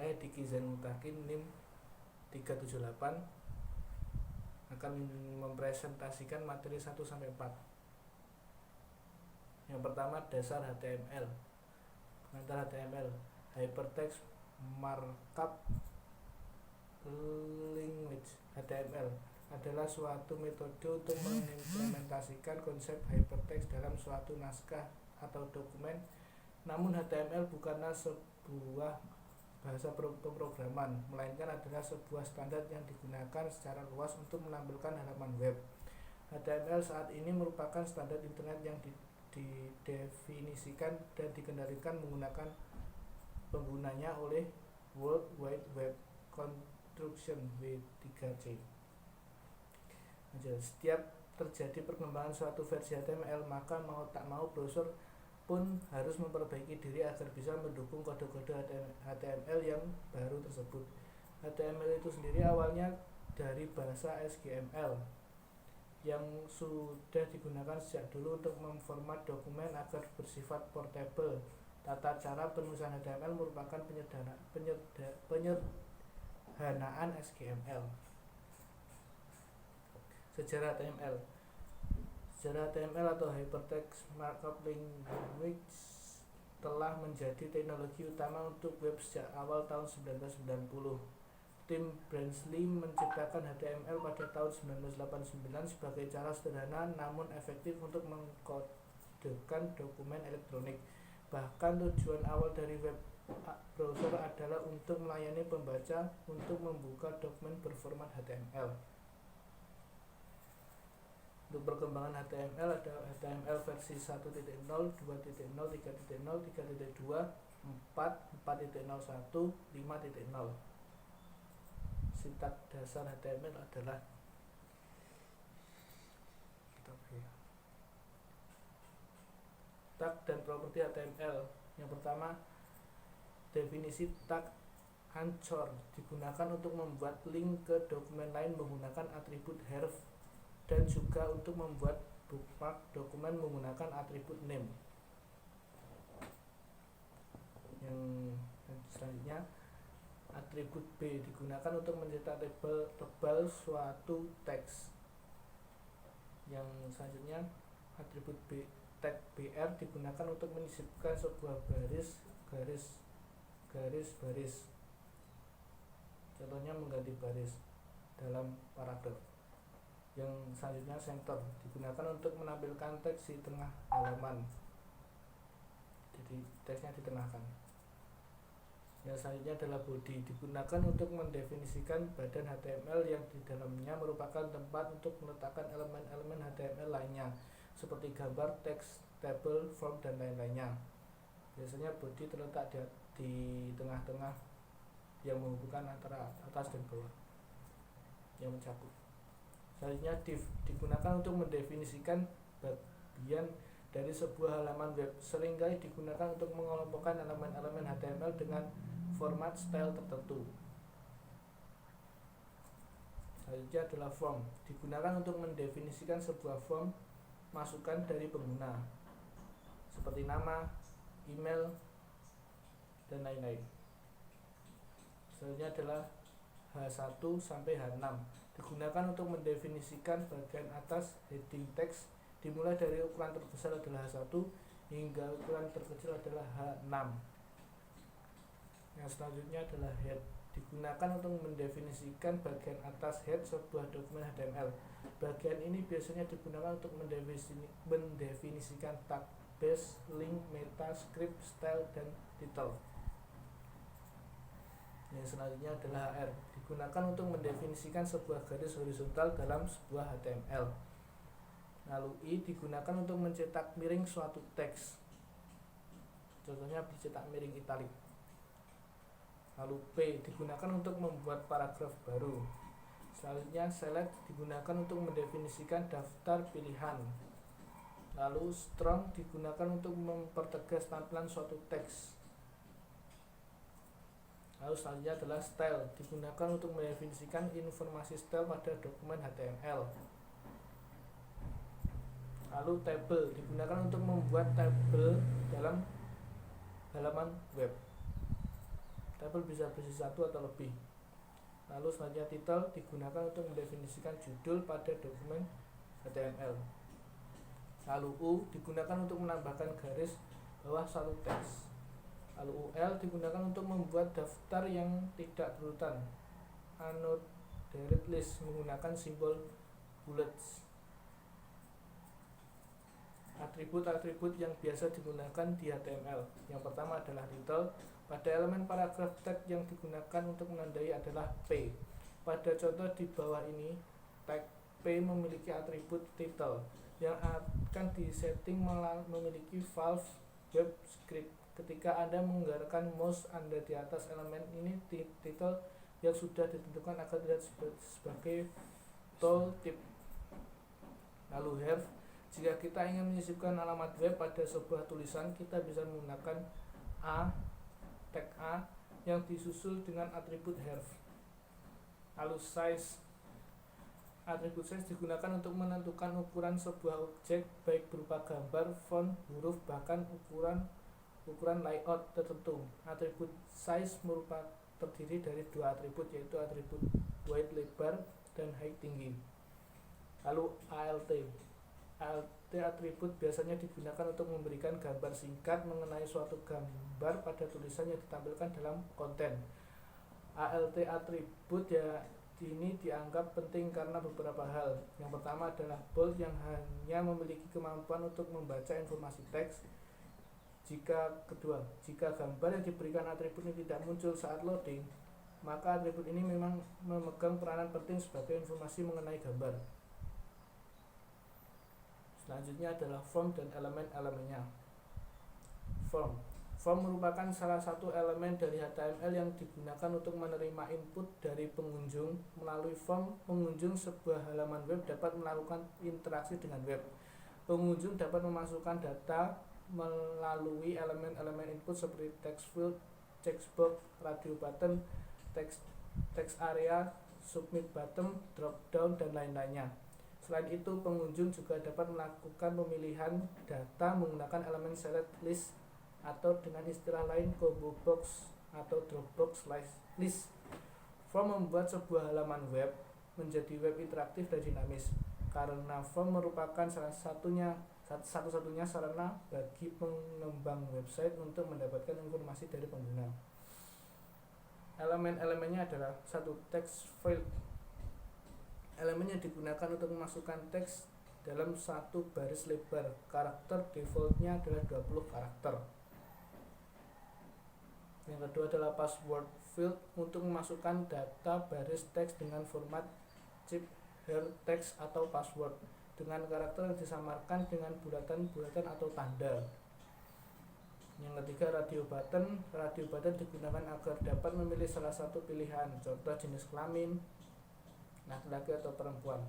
Saya Diki Zain Mutakin, NIM 378, akan mempresentasikan materi 1-4. Yang pertama, dasar HTML. Pengantar HTML, Hypertext Markup Language. HTML adalah suatu metode untuk mengimplementasikan konsep hypertext dalam suatu naskah atau dokumen. Namun HTML bukanlah sebuah bahasa pemrograman, melainkan adalah sebuah standar yang digunakan secara luas untuk menampilkan halaman web. HTML saat ini merupakan standar internet yang didefinisikan dan dikendalikan menggunakan penggunanya oleh World Wide Web Construction W3C. Setiap terjadi perkembangan suatu versi HTML, maka mau tak mau browser pun harus memperbaiki diri agar bisa mendukung kode-kode HTML yang baru tersebut. HTML itu sendiri awalnya dari bahasa HTML yang sudah digunakan sejak dulu untuk memformat dokumen agar bersifat portable. Tata cara penulisan HTML merupakan penyederhanaan HTML. Sejarah HTML. Sejarah HTML atau Hypertext Markup Language telah menjadi teknologi utama untuk web sejak awal tahun 1990. Tim Berners-Lee menciptakan HTML pada tahun 1989 sebagai cara sederhana namun efektif untuk mengkodekan dokumen elektronik. Bahkan tujuan awal dari web browser adalah untuk melayani pembaca untuk membuka dokumen berformat HTML. Untuk perkembangan HTML ada HTML versi 1.0, 2.0, 3.0, 3.2, 4, 4.01, 5.0. Sintaks dasar HTML adalah tag dan properti HTML. Yang pertama, definisi tag anchor digunakan untuk membuat link ke dokumen lain menggunakan atribut href dan juga untuk membuat bookmark dokumen menggunakan atribut name. Yang selanjutnya, atribut B digunakan untuk mencetak tebal suatu teks. Yang selanjutnya, atribut B tag BR digunakan untuk menyisipkan sebuah baris. Contohnya mengganti baris dalam paragraf. Yang selanjutnya, center digunakan untuk menampilkan teks di tengah halaman. Jadi teksnya ditengahkan. Yang selanjutnya adalah body digunakan untuk mendefinisikan badan HTML yang di dalamnya merupakan tempat untuk meletakkan elemen-elemen HTML lainnya seperti gambar, teks, tabel, form, dan lain-lainnya. Biasanya body terletak di tengah-tengah yang menghubungkan antara atas dan bawah yang mencakup. Selanjutnya, div digunakan untuk mendefinisikan bagian dari sebuah halaman web. Seringkali digunakan untuk mengelompokkan elemen-elemen HTML dengan format style tertentu. Selanjutnya adalah form digunakan untuk mendefinisikan sebuah form masukan dari pengguna seperti nama, email, dan lain-lain. Selanjutnya adalah H1 sampai H6 digunakan untuk mendefinisikan bagian atas heading teks dimulai dari ukuran terbesar adalah H1 hingga ukuran terkecil adalah H6. Yang selanjutnya adalah head digunakan untuk mendefinisikan bagian atas head sebuah dokumen HTML. Bagian ini biasanya digunakan untuk mendefinisikan tag, base, link, meta, script, style, dan title. Yang selanjutnya adalah HR digunakan untuk mendefinisikan sebuah garis horizontal dalam sebuah HTML. Lalu I digunakan untuk mencetak miring suatu teks. Contohnya bercetak miring italik. Lalu P digunakan untuk membuat paragraf baru. Selanjutnya select digunakan untuk mendefinisikan daftar pilihan. Lalu strong digunakan untuk mempertegas tampilan suatu teks. Lalu selanjutnya adalah style digunakan untuk mendefinisikan informasi style pada dokumen HTML. Lalu table digunakan untuk membuat tabel dalam halaman web. tabel bisa berisi satu atau lebih. Lalu selanjutnya title digunakan untuk mendefinisikan judul pada dokumen HTML. Lalu U digunakan untuk menambahkan garis bawah satu teks. Lalu UL digunakan untuk membuat daftar yang tidak berurutan. Unordered list menggunakan simbol bullets. Atribut-atribut yang biasa digunakan di HTML. Yang pertama adalah title. Pada elemen paragraf tag yang digunakan untuk menandai adalah P. Pada contoh di bawah ini, tag P memiliki atribut title yang akan disetting memiliki valve web script. Ketika Anda menggerakkan mouse Anda di atas elemen ini, title yang sudah ditentukan akan terlihat sebagai tooltip. Lalu have, jika kita ingin menyisipkan alamat web pada sebuah tulisan, kita bisa menggunakan tag A yang disusul dengan atribut have. Lalu size, atribut size digunakan untuk menentukan ukuran sebuah objek, baik berupa gambar, font, huruf, bahkan ukuran layout tertentu. Atribut size terdiri dari dua atribut, yaitu atribut width lebar dan height tinggi. Lalu ALT atribut biasanya digunakan untuk memberikan gambar singkat mengenai suatu gambar pada tulisan yang ditampilkan dalam konten. ALT atribut ini dianggap penting karena beberapa hal. Yang pertama adalah bold yang hanya memiliki kemampuan untuk membaca informasi teks. Jika gambar yang diberikan atribut ini tidak muncul saat loading, maka atribut ini memang memegang peranan penting sebagai informasi mengenai gambar. Selanjutnya adalah form dan elemen-elemennya. Form merupakan salah satu elemen dari HTML yang digunakan untuk menerima input dari pengunjung. Melalui form, pengunjung sebuah halaman web dapat melakukan interaksi dengan web. Pengunjung dapat memasukkan data melalui elemen-elemen input seperti text field, checkbox, radio button, text area, submit button, drop down, dan lain-lainnya. Selain itu, pengunjung juga dapat melakukan pemilihan data menggunakan elemen select list atau dengan istilah lain combo box atau dropbox list. Form membuat sebuah halaman web menjadi web interaktif dan dinamis, karena form merupakan satu-satunya sarana bagi pengembang website untuk mendapatkan informasi dari pengguna. Elemen-elemennya adalah satu text field. Elemen yang digunakan untuk memasukkan teks dalam satu baris lebar. Karakter defaultnya adalah 20 karakter. Yang kedua adalah password field untuk memasukkan data baris teks dengan format hypertext atau password dengan karakter yang disamarkan dengan bulatan-bulatan atau tanda. Yang ketiga radio button digunakan agar dapat memilih salah satu pilihan, contoh jenis kelamin, laki-laki atau perempuan.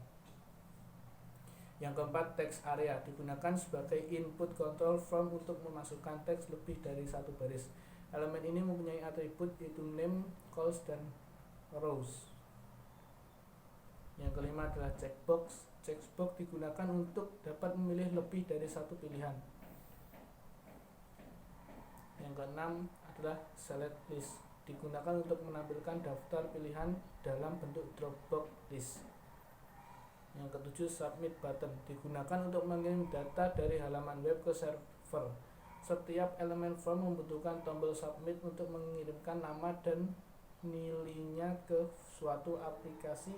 Yang keempat, text area digunakan sebagai input control form untuk memasukkan teks lebih dari satu baris. Elemen ini mempunyai atribut yaitu name, calls, dan rows. Yang kelima adalah checkbox. Checkbox digunakan untuk dapat memilih lebih dari satu pilihan. Yang keenam adalah select list, digunakan untuk menampilkan daftar pilihan dalam bentuk dropbox list. Yang ketujuh, submit button digunakan untuk mengirim data dari halaman web ke server. Setiap elemen form membutuhkan tombol submit untuk mengirimkan nama dan nilainya ke suatu aplikasi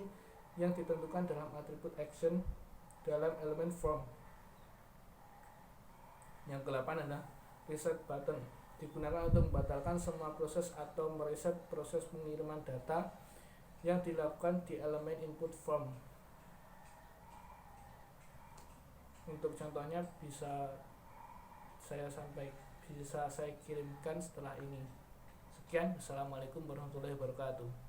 yang ditentukan dalam atribut action dalam elemen form. Yang ke-8 adalah reset button, digunakan untuk membatalkan semua proses atau mereset proses pengiriman data yang dilakukan di elemen input form. Untuk contohnya bisa saya kirimkan setelah ini. Sekian, assalamualaikum warahmatullahi wabarakatuh.